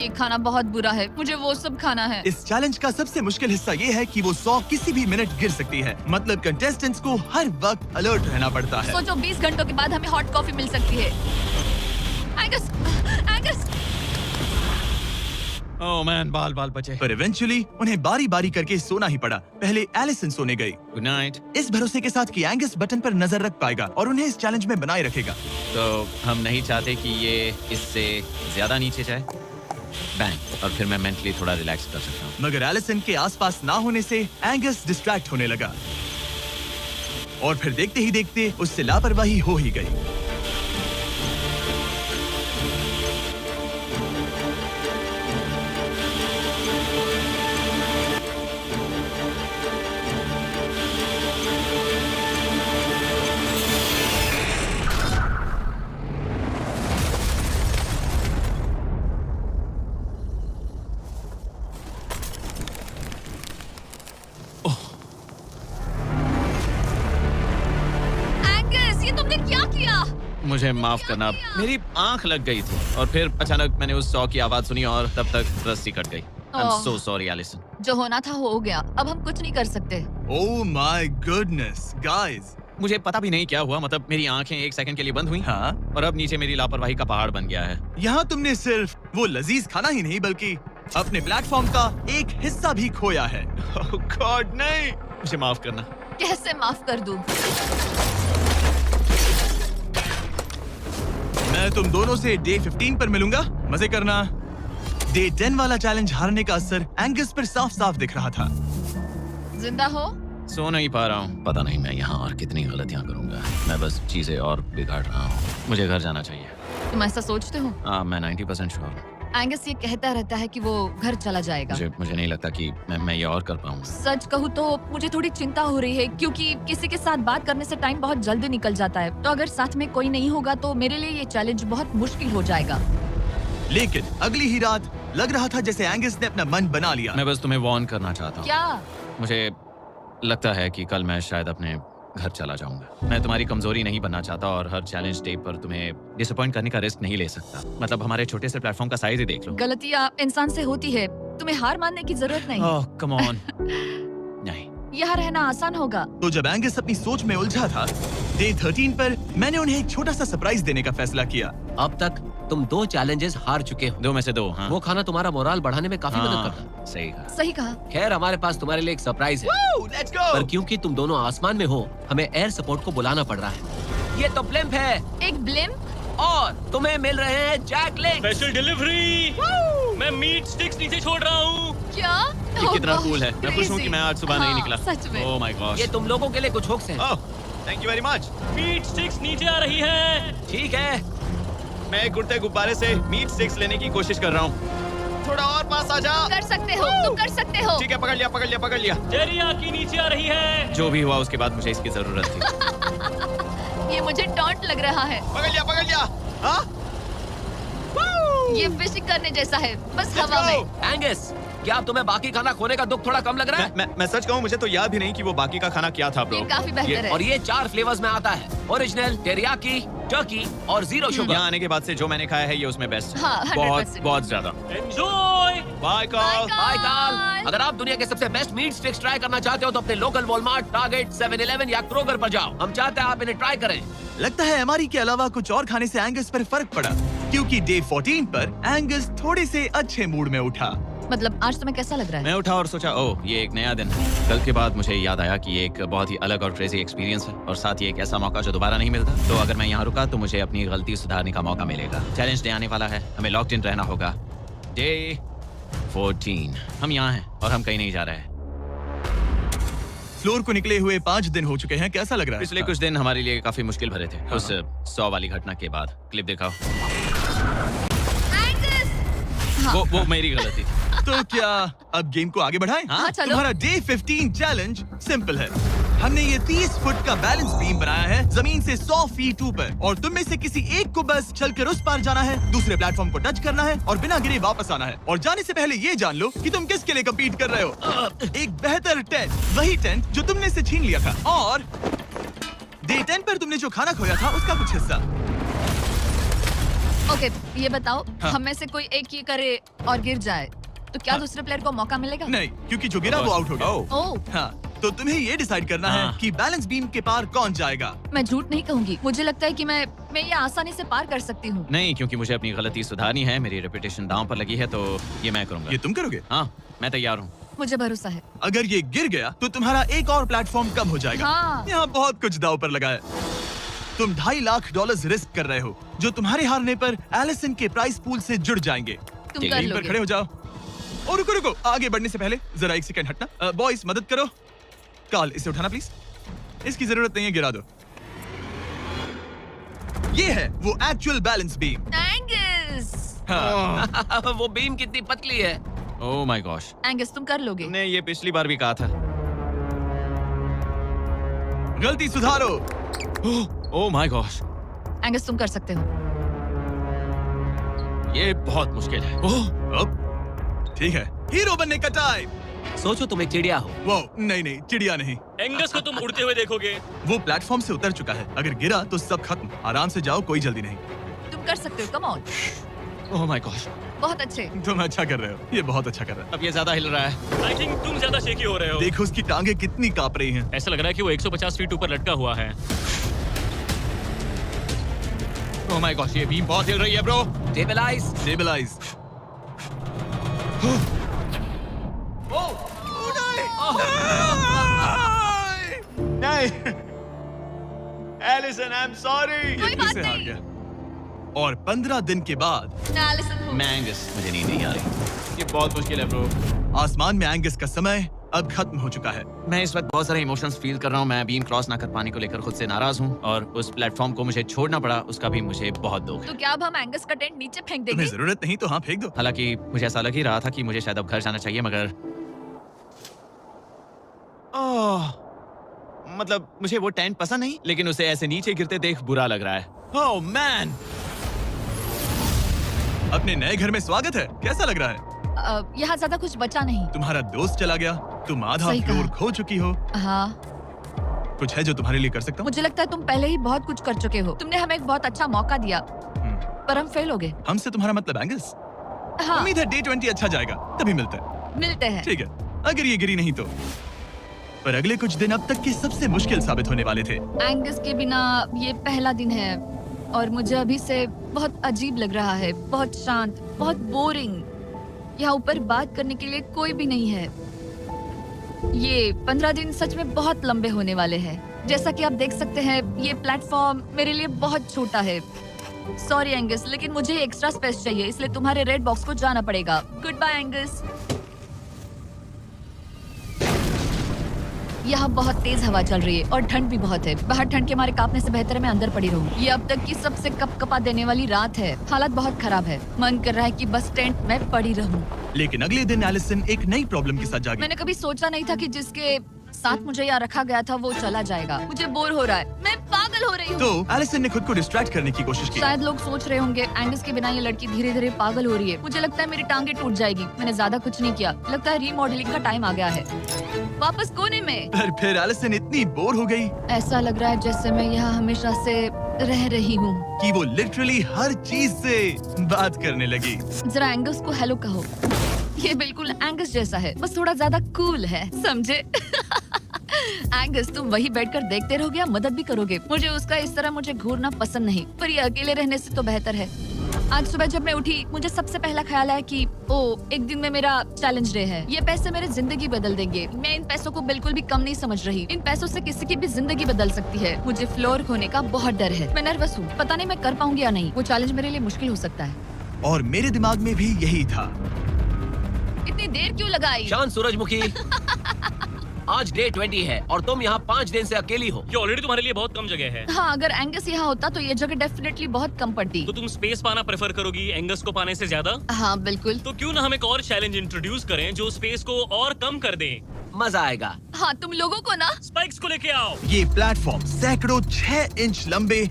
ये खाना बहुत बुरा है, मुझे वो सब खाना है। इस चैलेंज का सबसे मुश्किल हिस्सा ये है कि वो 100 किसी भी मिनट गिर सकती है। मतलब कंटेस्टेंट्स को हर वक्त अलर्ट रहना पड़ता है। सोचो 20 घंटों के बाद हमें हॉट कॉफी मिल सकती है। Angus, Angus. ओह मैन, बाल बचे। पर इवेंचुअली उन्हें बारी बारी करके सोना ही पड़ा। पहले एलिसन सोने गई, गुड नाइट। इस भरोसे के साथ कि एंगस बटन पर नजर रख पाएगा और उन्हें इस चैलेंज में बनाए रखेगा। तो हम नहीं चाहते कि ये इससे ज्यादा नीचे जाए। बैंग, और फिर मैं मेंटली थोड़ा रिलैक्स कर सकता हूँ। मगर एलिसन के आसपास ना होने से एंगस डिस्ट्रैक्ट होने लगा और फिर देखते ही देखते उससे लापरवाही हो ही गई। मुझे माफ करना, मेरी आंख लग गई थी और फिर अचानक मैंने उस 100 की आवाज सुनी और तब तक रस्सी कट गई। I'm so sorry, Alison. जो होना था हो गया, अब हम कुछ नहीं कर सकते। Oh my goodness, guys! मुझे पता भी नहीं क्या हुआ, मतलब मेरी आंखें 1 सेकंड के लिए बंद हुई। हाँ? और अब नीचे मेरी लापरवाही का पहाड़ बन गया है। यहाँ तुमने सिर्फ वो लजीज खाना ही नहीं बल्कि अपने प्लेटफॉर्म का एक हिस्सा भी खोया है। Oh God, नहीं! मुझे माफ करना। कैसे माफ कर दूं? मैं तुम दोनों से डे 15 पर मिलूंगा, मजे करना। डे 10 वाला चैलेंज हारने का असर एंगस पर साफ साफ दिख रहा था। जिंदा हो? सो नहीं पा रहा हूँ। पता नहीं मैं यहाँ और कितनी गलतियाँ करूँगा। मैं बस चीजें और बिगाड़ रहा हूँ। मुझे घर जाना चाहिए। तुम ऐसा सोचते हो? हाँ, मैं 90% श्योर हूँ। एंगस ये कहता रहता है कि वो घर चला जाएगा। मुझे नहीं लगता कि मैं ये और कर पाऊंगा। सच कहूँ तो मुझे थोड़ी चिंता हो रही है क्योंकि किसी के साथ बात करने से टाइम बहुत जल्दी निकल जाता है। तो अगर साथ में कोई नहीं होगा तो मेरे लिए ये चैलेंज बहुत मुश्किल हो जाएगा। लेकिन अगली ही रात लग रहा था जैसे एंगस ने अपना मन बना लिया। मैं बस तुम्हें वार्न करना चाहता हूँ। क्या? मुझे लगता है कि कल मैं शायद अपने घर चला जाऊंगा। मैं तुम्हारी कमजोरी नहीं बनना चाहता और हर चैलेंज डे पर तुम्हें डिसअपॉइंट करने का रिस्क नहीं ले सकता। मतलब हमारे छोटे से प्लेटफॉर्म का साइज ही देख लो। गलतियाँ इंसान से होती है, तुम्हें हार मानने की जरूरत नहीं। ओह कम ऑन। नहीं, यहाँ रहना आसान होगा। तो जब एंगस अपनी सोच में उलझा था, डे 13 पर मैंने उन्हें एक छोटा सा सरप्राइज देने का फैसला किया। अब तक तुम 2 चैलेंजेस हार चुके हो। 2 में से 2। हाँ। वो खाना तुम्हारा मोराल बढ़ाने में काफी मदद करता है। सही कहा। सही कहा। खैर हमारे पास तुम्हारे लिए एक सरप्राइज है। Let's go! पर क्योंकि तुम दोनों आसमान में हो, हमें एयर सपोर्ट को बुलाना पड़ रहा है। ये तो ब्लिम्प है एक ब्लिम? और तुम्हें मिल रहे हैं जैक लिंक्स। Special delivery. मैं मीट स्टिक्स नीचे छोड़ रहा हूँ। क्या? ये कितना कूल है। मैं खुश हूँ कि मैं आज सुबह नहीं निकला। सच में। Oh my God. ये तुम लोगों के लिए कुछ हुक्स हैं। Oh, thank you very much. Meat sticks नीचे आ रही है। ठीक है। मैं एक उड़ते गुब्बारे से मीट स्टिक्स लेने की कोशिश कर रहा हूँ। थोड़ा और पास आ जा। कर सकते हो, तुम कर सकते हो। ठीक है, पकड़ लिया। टेरियाकी नीचे आ रही है। जो भी हुआ उसके बाद मुझे इसकी जरूरत थी। ये मुझे टॉन्ट लग रहा है। पकड़ लिया। हाँ? ये फिशिंग करने जैसा है, बस हवा में। एंगस, क्या अब तुम्हें बाकी खाना खोने का दुख थोड़ा कम लग रहा है? मैं सच कहूँ, मुझे तो याद भी नहीं कि वो बाकी का खाना क्या था ब्रो। ये काफी बेहतर है। और ये 4 फ्लेवर्स में आता है, ओरिजिनल, टेरियाकी, टर्की और 0 शुगर। यहाँ आने के बाद से जो मैंने खाया है ये उसमें बेस्ट। हाँ, 100%। बहुत ज्यादा। एंजॉय। Bye call. बाय काल। अगर आप दुनिया के सबसे बेस्ट मीट स्टिक्स ट्राई करना चाहते हो तो अपने लोकल वॉलमार्ट, टारगेट, 7-Eleven या क्रोगर पर जाओ। हम चाहते हैं आप इन्हें ट्राई करें। लगता है एमआरई के अलावा कुछ और खाने से एंगस पर फर्क पड़ा, क्योंकि डे 14 पर एंगस थोड़े से अच्छे मूड में उठा। मतलब आज तुम्हें कैसा लग रहा है? मैं उठा और सोचा, ओह ये एक नया दिन है। कल के बाद मुझे याद आया कि ये एक बहुत ही अलग और क्रेजी एक्सपीरियंस है और साथ ही एक ऐसा मौका जो दोबारा नहीं मिलता। तो अगर मैं यहाँ रुका तो मुझे अपनी गलती सुधारने का मौका मिलेगा। चैलेंज डे आने वाला है, हमें लॉक्ड इन रहना होगा। डे 14 हम यहाँ हैं और हम कहीं नहीं जा रहे हैं। फ्लोर को निकले हुए 5 दिन हो चुके हैं, कैसा लग रहा है? पिछले कुछ दिन हमारे लिए काफी मुश्किल भरे थे। उस 100 वाली घटना के बाद। क्लिप दिखाओ। वो मेरी गलती थी। तो क्या अब गेम को आगे बढ़ाएं? हाँ, चलो। तुम्हारा डे 15 चैलेंज सिंपल है। हमने ये 30 फुट का बैलेंस बीम बनाया है जमीन से 100 फीट ऊपर, और तुम में से किसी एक को बस चलकर उस पार जाना है, दूसरे प्लेटफॉर्म को टच करना है और बिना गिरे वापस आना है। और जाने से पहले ये जान लो कि तुम किसके लिए कम्पीट कर रहे हो। एक बेहतर टेंट, वही टेंट जो तुमने से छीन लिया था, और डे 10 पर तुमने जो खाना खोया था उसका कुछ हिस्सा। ओके, ये बताओ, हाँ। हम में से कोई एक ये करे और गिर जाए तो क्या हाँ। दूसरे प्लेयर को मौका मिलेगा? नहीं, क्योंकि जो गिरा वो आउट हो गया। ओह, हाँ, तो तुम्हें ये डिसाइड करना है हाँ। कि बैलेंस बीम के पार कौन जाएगा। मैं झूठ नहीं कहूंगी, मुझे लगता है कि मैं ये आसानी से पार कर सकती हूँ। नहीं, क्योंकि मुझे अपनी गलती सुधारनी है, मेरी रेपुटेशन दांव पर लगी है, तो ये मैं करूंगा। ये तुम करोगे? हाँ, मैं तैयार हूँ। मुझे भरोसा है। अगर ये गिर गया तो तुम्हारा एक और प्लेटफॉर्म कम हो जाएगा। हाँ। यहाँ बहुत कुछ दाव पर लगा है। तुम $2.5 लाख रिस्क कर रहे हो, जो तुम्हारे हारने पर एलिसन के प्राइस पूल से जुड़ जाएंगे। तुम ठीक कर है, टीम पर लोगे। खड़े हो जाओ। और रुको रुको, आगे बढ़ने से पहले जरा एक सेकंड हटना। बॉयज मदद करो। कार्ल, इसे उठाना प्लीज। इसकी जरूरत नहीं है, गिरा दो। ये है वो एक्चुअल बैलेंस बीम। एंगस, हाँ। वो बीम कितनी पतली है। ओह माय गॉश, एंगस तुम कर लोगे। तुमने ये पिछली बार भी कहा था। गलती सुधारो। ओह माय गॉश, एंगस तुम कर सकते हो। ये बहुत मुश्किल है। अब ठीक है, हीरो बनने का टाइम। सोचो तुम एक चिड़िया हो। वो नहीं, चिड़िया नहीं। एंगस को तुम उड़ते हुए देखोगे। वो प्लेटफॉर्म से उतर चुका है। अगर गिरा तो सब खत्म। आराम से जाओ, कोई जल्दी नहीं। तुम कर सकते हो, come on. Oh my gosh, बहुत अच्छे। तुम अच्छा कर रहे हो, ये बहुत अच्छा कर रहा है। अब ये ज्यादा हिल रहा है। आई थिंक तुम ज्यादा शेकी हो रहे हो। देखो उसकी टांगे कितनी कांप रही हैं। ऐसा लग रहा है कि वो 150 फीट ऊपर लटका हुआ है। ओह माय गॉश, ये बीम बहुत हिल रही है ब्रो। स्टेबलाइज। स्टेबलाइज। नहीं, एलिसन, आई एम सॉरी। कोई बात हार नहीं। गया। और 15 दिन के बाद मैं एलिसन हूँ। मैं एंगस, मुझे नींद नहीं आ रही। ये बहुत मुश्किल है ब्रो। आसमान में एंगस का समय अब खत्म हो चुका है। मैं इस वक्त बहुत सारे इमोशंस फील कर रहा हूँ। मैं बीम क्रॉस ना कर पाने को लेकर खुद से नाराज हूँ, और उस प्लेटफॉर्म को मुझे छोड़ना पड़ा, उसका भी मुझे बहुत दुख है। तो क्या अब हम एंगस का टेंट नीचे फेंक देंगे? तुम्हें जरूरत नहीं तो हाँ फेंक दो। हालांकि मुझे ऐसा लग ही रहा था कि मुझे शायद अब घर जाना चाहिए, मगर मतलब मुझे वो टेंट पसंद नहीं, लेकिन उसे ऐसे नीचे गिरते देख बुरा लग रहा है। ओह मैन, अपने नए घर में स्वागत है। कैसा लग रहा है? यहाँ ज्यादा कुछ बचा नहीं। तुम्हारा दोस्त चला गया, तुम आधा सही फ्लोर कहा। खो चुकी हो। हाँ, कुछ है जो तुम्हारे लिए कर सकता हूँ? मुझे लगता है तुम पहले ही बहुत कुछ कर चुके हो। तुमने हमें एक बहुत अच्छा मौका दिया, पर हम फेल हो गए। हमसे तुम्हारा मतलब एंगस? हाँ, उम्मीद है डे 20 अच्छा जाएगा, तभी मिलते हैं। मिलते हैं। ठीक है, अगर ये गिरी नहीं तो। पर अगले कुछ दिन अब तक के सबसे मुश्किल साबित होने वाले थे। एंगस के बिना ये पहला दिन है, और मुझे अभी से बहुत अजीब लग रहा है। बहुत शांत, बहुत बोरिंग। यहाँ ऊपर बात करने के लिए कोई भी नहीं है। ये 15 दिन सच में बहुत लंबे होने वाले हैं। जैसा कि आप देख सकते हैं, ये प्लेटफॉर्म मेरे लिए बहुत छोटा है। सॉरी एंगस, लेकिन मुझे एक्स्ट्रा स्पेस चाहिए, इसलिए तुम्हारे रेड बॉक्स को जाना पड़ेगा। Goodbye Angus. यहाँ बहुत तेज हवा चल रही है और ठंड भी बहुत है। बाहर ठंड के मारे कांपने से बेहतर है मैं अंदर पड़ी रहूं। ये अब तक की सबसे कपकपा देने वाली रात है। हालात बहुत खराब है। मन कर रहा है कि बस टेंट में पड़ी रहूं। लेकिन अगले दिन एलिसन एक नई प्रॉब्लम के साथ जागी। मैंने कभी सोचा नहीं था कि जिसके साथ मुझे यहाँ रखा गया था वो चला जाएगा। मुझे बोर हो रहा है, मैं पागल हो रही हूँ। तो एलिसन ने खुद को डिस्ट्रैक्ट करने की कोशिश की। शायद लोग सोच रहे होंगे एंगस के बिना ये लड़की धीरे धीरे पागल हो रही है। मुझे लगता है मेरी टांगे टूट जाएगी। मैंने ज्यादा कुछ नहीं किया। लगता है रीमॉडलिंग का टाइम आ गया है। वापस कोने में। पर फिर एलिसन इतनी बोर हो गई ऐसा लग रहा है जैसे मैं यहाँ हमेशा से रह रही हूँ। कि वो लिटरली हर चीज से बात करने लगी। जरा एंगस को हेलो कहो। ये बिल्कुल एंगस जैसा है, बस थोड़ा ज्यादा कूल है, समझे? एंगस, तुम वही बैठकर देखते रहोगे या मदद भी करोगे? मुझे उसका इस तरह मुझे घूरना पसंद नहीं, पर ये अकेले रहने से तो बेहतर है। आज सुबह जब मैं उठी, मुझे सबसे पहला ख्याल आया कि एक दिन में मेरा चैलेंज डे है। ये पैसे मेरी जिंदगी बदल देंगे। मैं इन पैसों को बिल्कुल भी कम नहीं समझ रही। इन पैसों से किसी की भी जिंदगी बदल सकती है। मुझे फ्लोर खोने का बहुत डर है। मैं नर्वस हूँ, पता नहीं मैं कर पाऊंगी या नहीं। वो चैलेंज मेरे लिए मुश्किल हो सकता है। और मेरे दिमाग में भी यही था। इतनी देर क्यों लगाई? शांत सूरजमुखी। आज डे 20 है और तुम यहाँ 5 दिन से अकेली हो। ये ऑलरेडी तुम्हारे लिए बहुत कम जगह है। हाँ, अगर एंगस यहाँ होता तो ये जगह डेफिनेटली बहुत कम पड़ती। तो तुम स्पेस पाना प्रेफर करोगी एंगस को पाने से ज्यादा? हाँ बिल्कुल। तो क्यों ना हम एक और चैलेंज इंट्रोड्यूस करें जो स्पेस को और कम कर दे। मजा आएगा। हाँ, तुम लोगों को ना स्पाइक्स को लेके आओ। ये प्लेटफॉर्म सैकड़ों 6 इंच लंबे